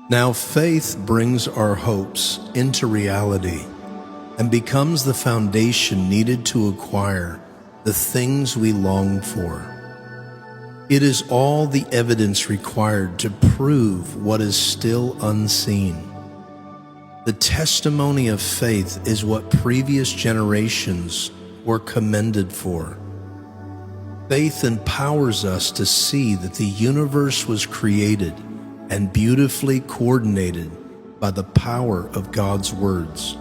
Now faith brings our hopes into reality and becomes the foundation needed to acquire the things we long for. It is all the evidence required to prove what is still unseen. The testimony of faith is what previous generations were commended for. Faith empowers us to see that the universe was created and beautifully coordinated by the power of God's words.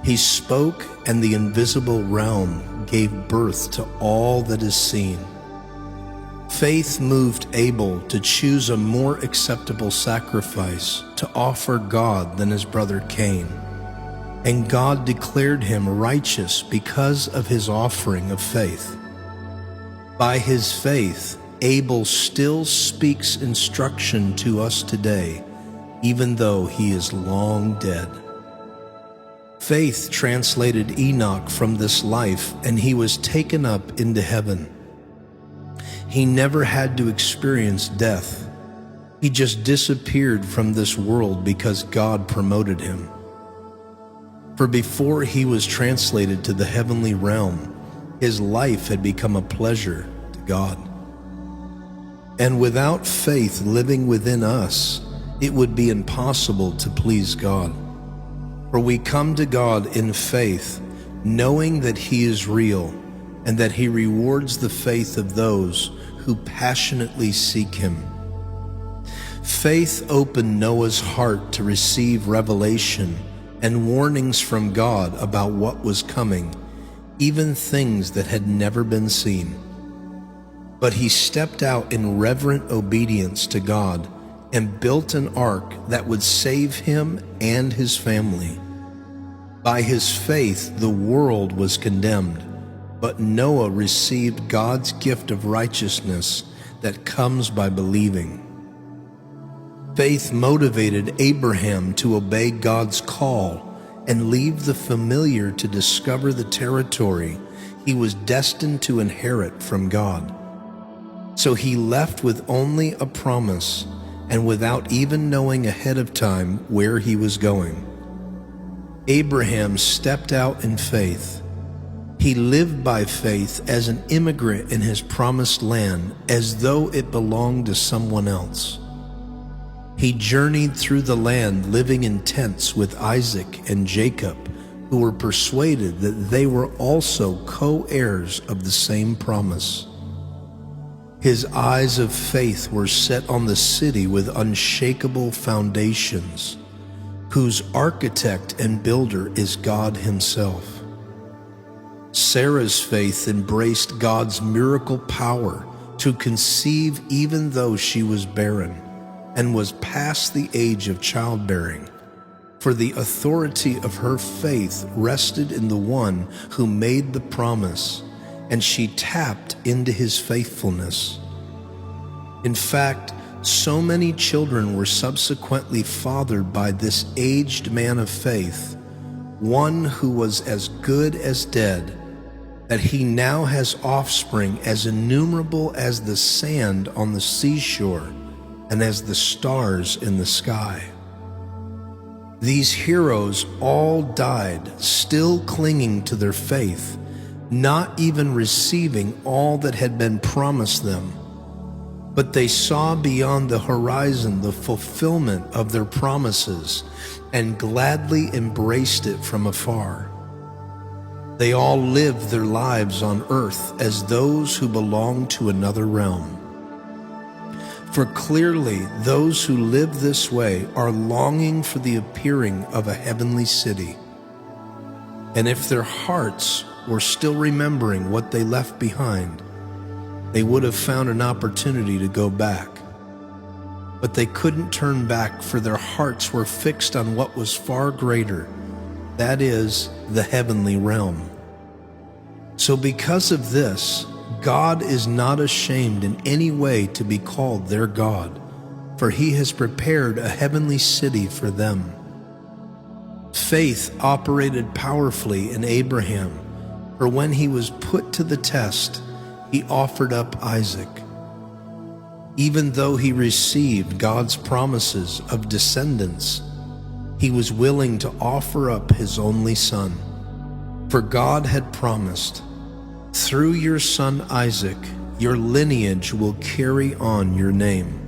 He spoke, and the invisible realm gave birth to all that is seen. Faith moved Abel to choose a more acceptable sacrifice to offer God than his brother Cain, and God declared him righteous because of his offering of faith. By his faith, Abel still speaks instruction to us today, even though he is long dead. Faith translated Enoch from this life, and he was taken up into heaven. He never had to experience death. He just disappeared from this world because God promoted him. For before he was translated to the heavenly realm, his life had become a pleasure to God. And without faith living within us, it would be impossible to please God. For we come to God in faith, knowing that He is real and that He rewards the faith of those who passionately seek Him. Faith opened Noah's heart to receive revelation and warnings from God about what was coming, even things that had never been seen. But he stepped out in reverent obedience to God and built an ark that would save him and his family. By his faith, the world was condemned, but Noah received God's gift of righteousness that comes by believing. Faith motivated Abraham to obey God's call and leave the familiar to discover the territory he was destined to inherit from God. So he left with only a promise and without even knowing ahead of time where he was going. Abraham stepped out in faith. He lived by faith as an immigrant in his promised land, as though it belonged to someone else. He journeyed through the land living in tents with Isaac and Jacob, who were persuaded that they were also co-heirs of the same promise. His eyes of faith were set on the city with unshakable foundations, whose architect and builder is God Himself. Sarah's faith embraced God's miracle power to conceive even though she was barren and was past the age of childbearing, for the authority of her faith rested in the one who made the promise, and she tapped into His faithfulness. In fact, so many children were subsequently fathered by this aged man of faith, one who was as good as dead, that he now has offspring as innumerable as the sand on the seashore and as the stars in the sky. These heroes all died, still clinging to their faith, not even receiving all that had been promised them. But they saw beyond the horizon the fulfillment of their promises and gladly embraced it from afar. They all lived their lives on earth as those who belong to another realm. For clearly those who live this way are longing for the appearing of a heavenly city. And if their hearts were still remembering what they left behind, they would have found an opportunity to go back. But they couldn't turn back, for their hearts were fixed on what was far greater, that is, the heavenly realm. So because of this, God is not ashamed in any way to be called their God, for He has prepared a heavenly city for them. Faith operated powerfully in Abraham, for when he was put to the test, he offered up Isaac. Even though he received God's promises of descendants, he was willing to offer up his only son. For God had promised, "Through your son Isaac, your lineage will carry on your name."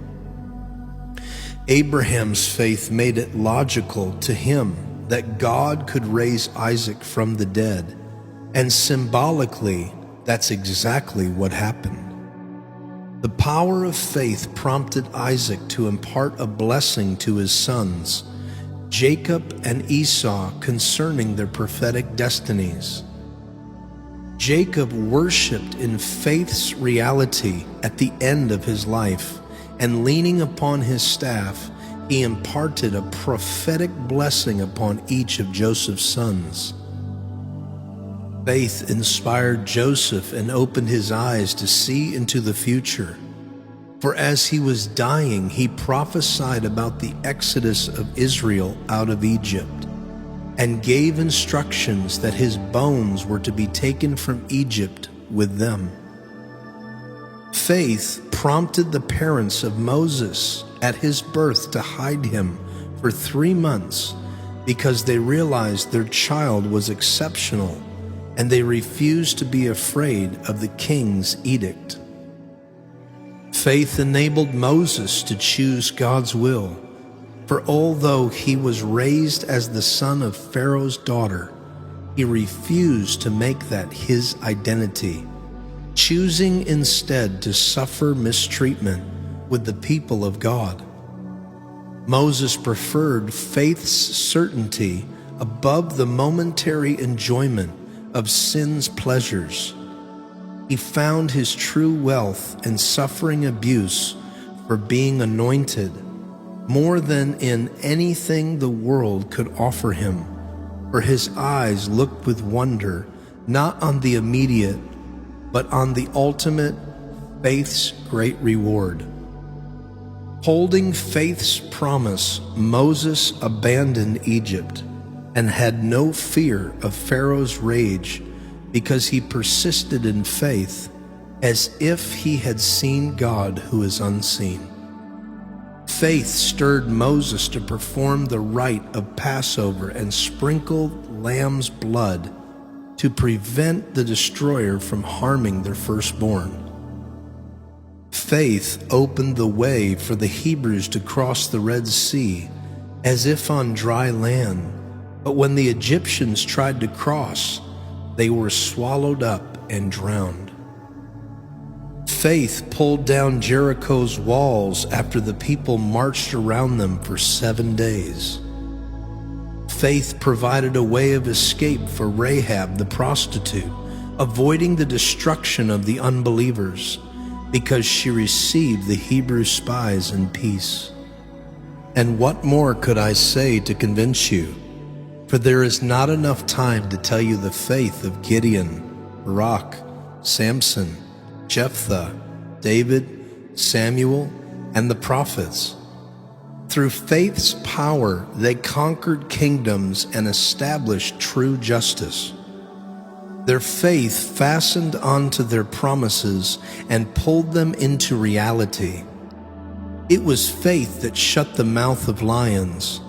Abraham's faith made it logical to him that God could raise Isaac from the dead, and symbolically, that's exactly what happened. The power of faith prompted Isaac to impart a blessing to his sons, Jacob and Esau, concerning their prophetic destinies. Jacob worshiped in faith's reality at the end of his life, and leaning upon his staff, he imparted a prophetic blessing upon each of Joseph's sons. Faith inspired Joseph and opened his eyes to see into the future. For as he was dying, he prophesied about the exodus of Israel out of Egypt, and gave instructions that his bones were to be taken from Egypt with them. Faith prompted the parents of Moses at his birth to hide him for 3 months because they realized their child was exceptional, and they refused to be afraid of the king's edict. Faith enabled Moses to choose God's will, for although he was raised as the son of Pharaoh's daughter, he refused to make that his identity, choosing instead to suffer mistreatment with the people of God. Moses preferred faith's certainty above the momentary enjoyment of sin's pleasures. He found his true wealth in suffering abuse for being anointed more than in anything the world could offer him, for his eyes looked with wonder not on the immediate, but on the ultimate, faith's great reward. Holding faith's promise, Moses abandoned Egypt and had no fear of Pharaoh's rage, because he persisted in faith as if he had seen God who is unseen. Faith stirred Moses to perform the rite of Passover and sprinkle lamb's blood to prevent the destroyer from harming their firstborn. Faith opened the way for the Hebrews to cross the Red Sea as if on dry land, but when the Egyptians tried to cross, they were swallowed up and drowned. Faith pulled down Jericho's walls after the people marched around them for 7 days. Faith provided a way of escape for Rahab the prostitute, avoiding the destruction of the unbelievers, because she received the Hebrew spies in peace. And what more could I say to convince you? For there is not enough time to tell you the faith of Gideon, Barak, Samson, Jephthah, David, Samuel, and the prophets. Through faith's power, they conquered kingdoms and established true justice. Their faith fastened onto their promises and pulled them into reality. It was faith that shut the mouth of lions,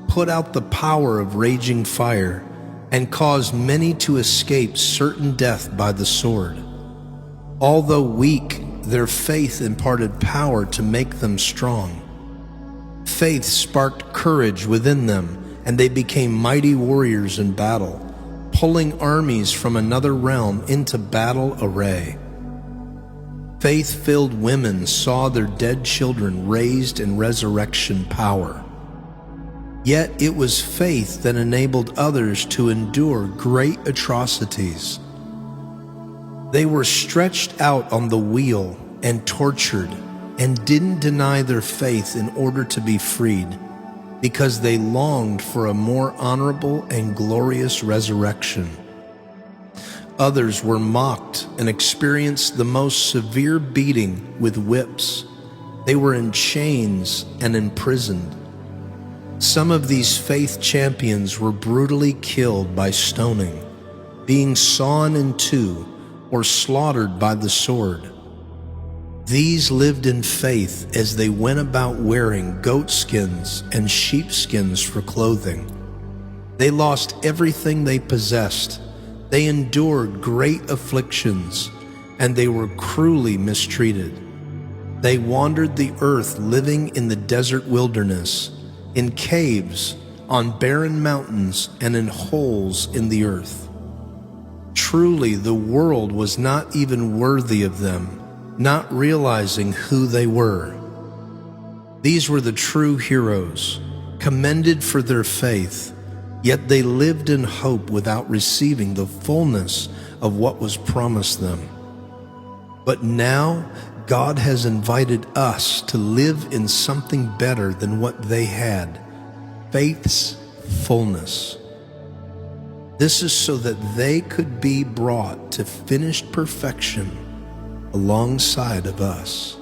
put out the power of raging fire, and caused many to escape certain death by the sword. Although weak, their faith imparted power to make them strong. Faith sparked courage within them, and they became mighty warriors in battle, pulling armies from another realm into battle array. Faith-filled women saw their dead children raised in resurrection power. Yet it was faith that enabled others to endure great atrocities. They were stretched out on the wheel and tortured, and didn't deny their faith in order to be freed, because they longed for a more honorable and glorious resurrection. Others were mocked and experienced the most severe beating with whips. They were in chains and imprisoned. Some of these faith champions were brutally killed by stoning, being sawn in two, or slaughtered by the sword. These lived in faith as they went about wearing goat skins and sheep skins for clothing. They lost everything they possessed. They endured great afflictions, and they were cruelly mistreated. They wandered the earth living in the desert wilderness, in caves, on barren mountains, and in holes in the earth. Truly, the world was not even worthy of them, not realizing who they were. These were the true heroes, commended for their faith, yet they lived in hope without receiving the fullness of what was promised them. But now, God has invited us to live in something better than what they had, faith's fullness. This is so that they could be brought to finished perfection alongside of us.